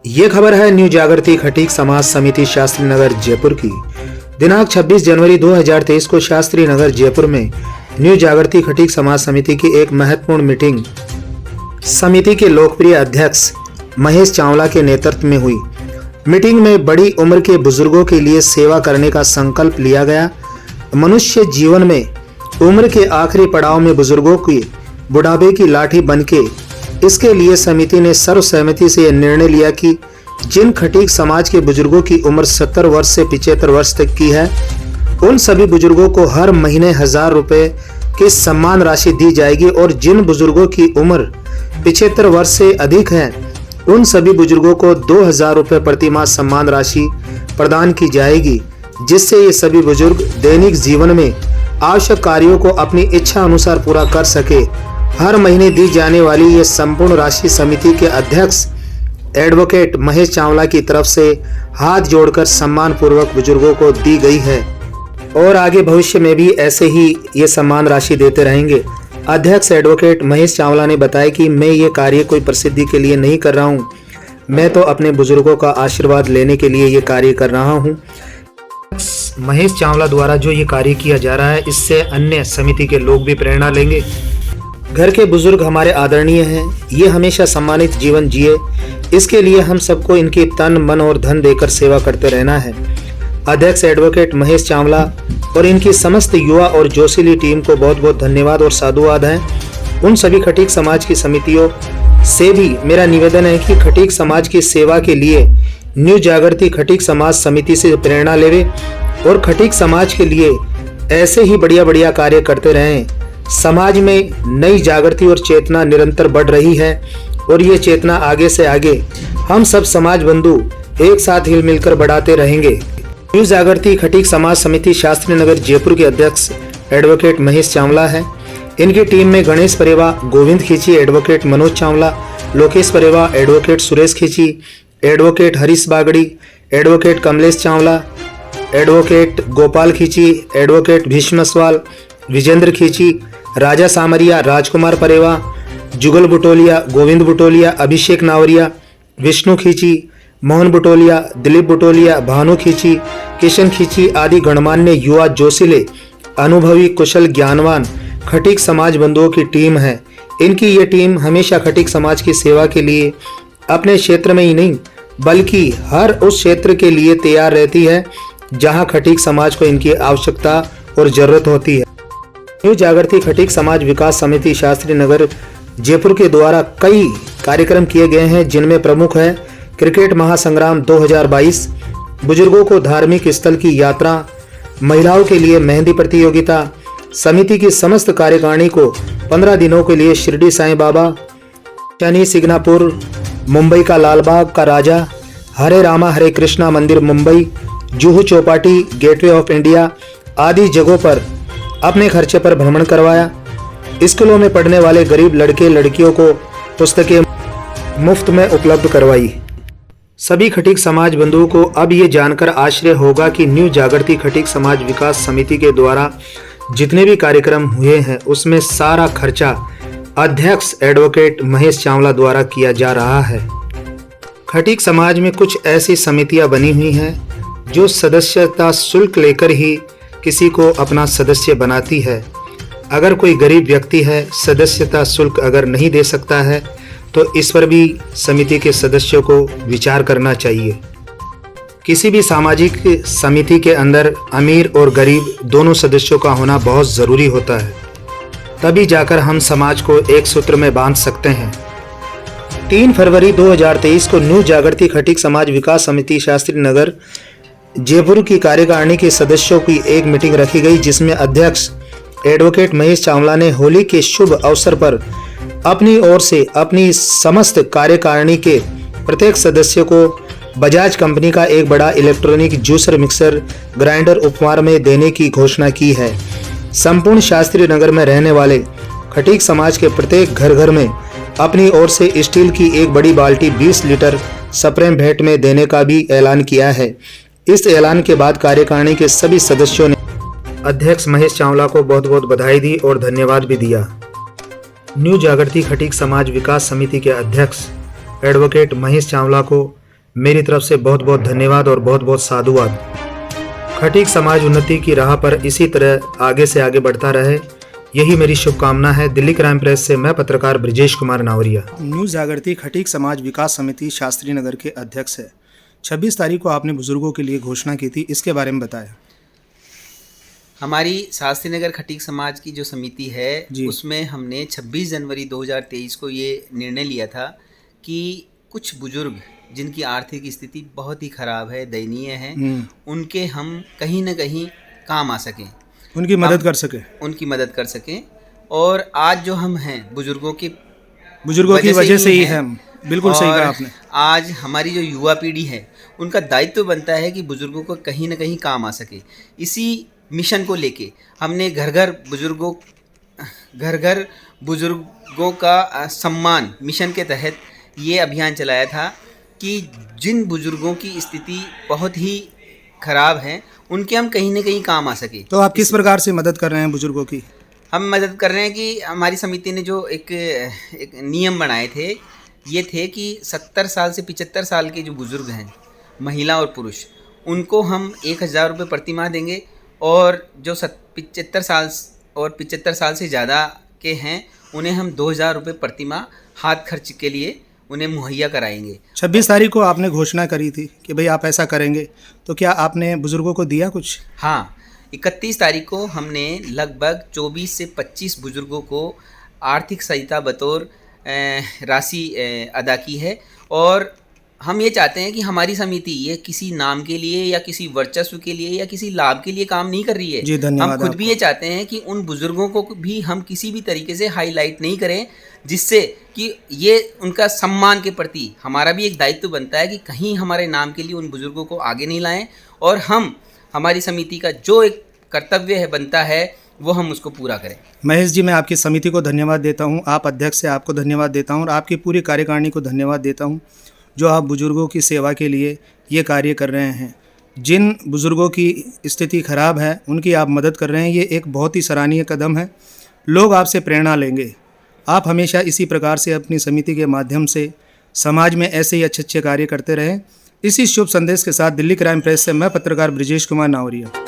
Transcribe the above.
ये खबर है न्यू जागृति खटीक समाज समिति शास्त्री नगर जयपुर की। दिनांक 26 जनवरी 2023 को शास्त्री नगर जयपुर में न्यू जागृति खटीक समाज समिति की एक महत्वपूर्ण मीटिंग समिति के लोकप्रिय अध्यक्ष महेश चावला के नेतृत्व में हुई। मीटिंग में बड़ी उम्र के बुजुर्गों के लिए सेवा करने का संकल्प लिया गया। मनुष्य जीवन में उम्र के आखिरी पड़ाव में बुजुर्गों की बुढ़ापे की लाठी बनके इसके लिए समिति ने सर्वसहमति से यह निर्णय लिया कि जिन खटीक समाज के बुजुर्गों की उम्र 70 वर्ष से 75 वर्ष तक की है, उन सभी बुजुर्गों को हर महीने 1000 रुपए की सम्मान राशि दी जाएगी और जिन बुजुर्गों की उम्र 75 वर्ष से अधिक है, उन सभी बुजुर्गों को 2000 रुपए प्रति माह सम्मान राशि प्रदान की जाएगी, जिससे ये सभी बुजुर्ग दैनिक जीवन में आवश्यक कार्यों को अपनी इच्छा अनुसार पूरा कर सके। हर महीने दी जाने वाली ये संपूर्ण राशि समिति के अध्यक्ष एडवोकेट महेश चावला की तरफ से हाथ जोड़कर सम्मान पूर्वक बुजुर्गों को दी गई है और आगे भविष्य में भी ऐसे ही ये सम्मान राशि देते रहेंगे। अध्यक्ष एडवोकेट महेश चावला ने बताया कि मैं ये कार्य कोई प्रसिद्धि के लिए नहीं कर रहा हूँ, मैं तो अपने बुजुर्गों का आशीर्वाद लेने के लिए ये कार्य कर रहा हूँ। महेश चावला द्वारा जो ये कार्य किया जा रहा है, इससे अन्य समिति के लोग भी प्रेरणा लेंगे। घर के बुजुर्ग हमारे आदरणीय हैं, ये हमेशा सम्मानित जीवन जिए, इसके लिए हम सबको इनकी तन मन और धन देकर सेवा करते रहना है। अध्यक्ष एडवोकेट महेश चावला और इनकी समस्त युवा और जोशीली टीम को बहुत बहुत धन्यवाद और साधुवाद है। उन सभी खटीक समाज की समितियों से भी मेरा निवेदन है कि खटीक समाज की सेवा के लिए न्यू जागृति खटीक समाज समिति से प्रेरणा लेवे और खटीक समाज के लिए ऐसे ही बढ़िया कार्य करते रहें। समाज में नई जागृति और चेतना निरंतर बढ़ रही है और ये चेतना आगे से आगे हम सब समाज बंधु एक साथ हिल मिलकर बढ़ाते रहेंगे। न्यू जागृति खटीक समाज समिति शास्त्री नगर जयपुर के अध्यक्ष एडवोकेट महेश चावला है। इनकी टीम में गणेश परेवा, गोविंद खींची, एडवोकेट मनोज चावला, लोकेश परेवा, advocate Suresh Khinchi, advocate Harish Bagdi, advocate Kamlesh Chawla, advocate Gopal Khinchi, advocate Bhishma सवाल, विजेंद्र खींची, राजा सामरिया, राजकुमार परेवा, जुगल बुटोलिया, गोविंद बुटोलिया, अभिषेक नावरिया, विष्णु खींची, मोहन बुटोलिया, दिलीप बुटोलिया, भानु खींची, किशन खींची आदि गणमान्य युवा जोशीले अनुभवी कुशल ज्ञानवान खटीक समाज बंधुओं की टीम है। इनकी ये टीम हमेशा खटीक समाज की सेवा के लिए अपने क्षेत्र में ही नहीं बल्कि हर उस क्षेत्र के लिए तैयार रहती है जहां खटीक समाज को इनकी आवश्यकता और जरूरत होती है। न्यू जागृति खटीक समाज विकास समिति शास्त्री नगर जयपुर के द्वारा कई कार्यक्रम किए गए हैं, जिनमें प्रमुख है क्रिकेट महासंग्राम 2022, बुजुर्गों को धार्मिक स्थल की यात्रा, महिलाओं के लिए मेहंदी प्रतियोगिता, समिति की समस्त कार्यकारिणी को 15 दिनों के लिए शिरडी साईं बाबा, शनि सिग्नापुर, मुंबई का लालबाग का राजा, हरे रामा हरे कृष्णा मंदिर Mumbai, Juhu Chowpatty, gateway of India आदि जगहों पर अपने खर्चे पर भ्रमण करवाया। स्कूलों में पढ़ने वाले गरीब लड़के लड़कियों को पुस्तकें मुफ्त में उपलब्ध करवाई। सभी खटीक समाज बंधुओं को अब ये जानकर आश्चर्य होगा कि न्यू जागृति खटीक समाज विकास समिति के द्वारा जितने भी कार्यक्रम हुए हैं, उसमें सारा खर्चा अध्यक्ष एडवोकेट महेश चावला द्वारा किया जा रहा है। खटीक समाज में कुछ ऐसी समितियां बनी हुई हैं जो सदस्यता शुल्क लेकर ही किसी को अपना सदस्य बनाती है। अगर कोई गरीब व्यक्ति है, सदस्यता शुल्क अगर नहीं दे सकता है, तो इस पर भी समिति के सदस्यों को विचार करना चाहिए। किसी भी सामाजिक समिति के अंदर अमीर और गरीब दोनों सदस्यों का होना बहुत ज़रूरी होता है, तभी जाकर हम समाज को एक सूत्र में बांध सकते हैं। 3 फरवरी 2023 को न्यू जागृति खटीक समाज विकास समिति शास्त्री नगर जयपुर की कार्यकारिणी के सदस्यों की एक मीटिंग रखी गई, जिसमें अध्यक्ष एडवोकेट महेश चावला ने होली के शुभ अवसर पर अपनी ओर से अपनी समस्त कार्यकारिणी के प्रत्येक सदस्य को बजाज कंपनी का एक बड़ा इलेक्ट्रॉनिक जूसर मिक्सर ग्राइंडर उपहार में देने की घोषणा की है। संपूर्ण शास्त्री नगर में रहने वाले खटीक समाज के प्रत्येक घर में अपनी ओर से स्टील की एक बड़ी बाल्टी 20 लीटर सप्रेम भेंट में देने का भी ऐलान किया है। इस ऐलान के बाद कार्यकारिणी के सभी सदस्यों ने अध्यक्ष महेश चावला को बहुत बहुत बधाई दी और धन्यवाद भी दिया। न्यू जागृति खटीक समाज विकास समिति के अध्यक्ष एडवोकेट महेश चावला को मेरी तरफ से बहुत बहुत धन्यवाद और बहुत बहुत साधुवाद। खटीक समाज उन्नति की राह पर इसी तरह आगे से आगे बढ़ता रहे, यही मेरी शुभकामना है। दिल्ली क्राइम प्रेस से मैं पत्रकार ब्रिजेश कुमार नावरिया। न्यू जागृति खटीक समाज विकास समिति शास्त्री नगर के अध्यक्ष है। 26 तारीख को आपने बुजुर्गों के लिए घोषणा की थी, इसके बारे में बताया। हमारी शास्त्री नगर खटीक समाज की जो समिति है उसमें हमने 26 जनवरी 2023 को ये निर्णय लिया था कि कुछ बुजुर्ग जिनकी आर्थिक स्थिति बहुत ही खराब है, दयनीय है, उनके हम कहीं ना कहीं काम आ सकें, उनकी मदद कर सकें। और आज जो हम हैं बुजुर्गों की वजह से ही हैं। बिल्कुल सही कहा आपने। आज हमारी जो युवा पीढ़ी है उनका दायित्व बनता है कि बुजुर्गों को कहीं ना कहीं काम आ सके। इसी मिशन को लेके हमने घर घर बुजुर्गों का सम्मान मिशन के तहत ये अभियान चलाया था कि जिन बुजुर्गों की स्थिति बहुत ही खराब है उनके हम कहीं ना कहीं काम आ सके। तो आप किस प्रकार से मदद कर रहे हैं बुजुर्गों की? हम मदद कर रहे हैं कि हमारी समिति ने जो एक नियम बनाए थे, ये थे कि 70 साल से 75 साल के जो बुजुर्ग हैं, महिला और पुरुष, उनको हम 1000 रुपये प्रति माह देंगे और जो 75 साल से ज़्यादा के हैं उन्हें हम 2000 रुपये प्रति माह हाथ खर्च के लिए उन्हें मुहैया कराएंगे। 26 तारीख को आपने घोषणा करी थी कि भाई आप ऐसा करेंगे, तो क्या आपने बुजुर्गों को दिया कुछ? हाँ, 31 तारीख को हमने लगभग 24 से 25 बुजुर्गों को आर्थिक सहायता बतौर राशि अदा की है। और हम ये चाहते हैं कि हमारी समिति ये किसी नाम के लिए या किसी वर्चस्व के लिए या किसी लाभ के लिए काम नहीं कर रही है। जी, धन्यवाद। हम खुद भी ये चाहते हैं कि उन बुजुर्गों को भी हम किसी भी तरीके से हाईलाइट नहीं करें, जिससे कि ये उनका सम्मान के प्रति हमारा भी एक दायित्व बनता है कि कहीं हमारे नाम के लिए उन बुजुर्गों को आगे नहीं लाएं। और हमारी समिति का जो एक कर्तव्य है बनता है वो हम उसको पूरा करें। महेश जी, मैं आपकी समिति को धन्यवाद देता हूँ, आप अध्यक्ष से आपको धन्यवाद देता हूँ और आपकी पूरी कार्यकारिणी को धन्यवाद देता हूँ जो आप बुजुर्गों की सेवा के लिए ये कार्य कर रहे हैं। जिन बुजुर्गों की स्थिति खराब है उनकी आप मदद कर रहे हैं, ये एक बहुत ही सराहनीय कदम है। लोग आपसे प्रेरणा लेंगे। आप हमेशा इसी प्रकार से अपनी समिति के माध्यम से समाज में ऐसे ही अच्छे अच्छे कार्य करते रहें। इसी शुभ संदेश के साथ दिल्ली क्राइम प्रेस से मैं पत्रकार ब्रिजेश कुमार नावरिया।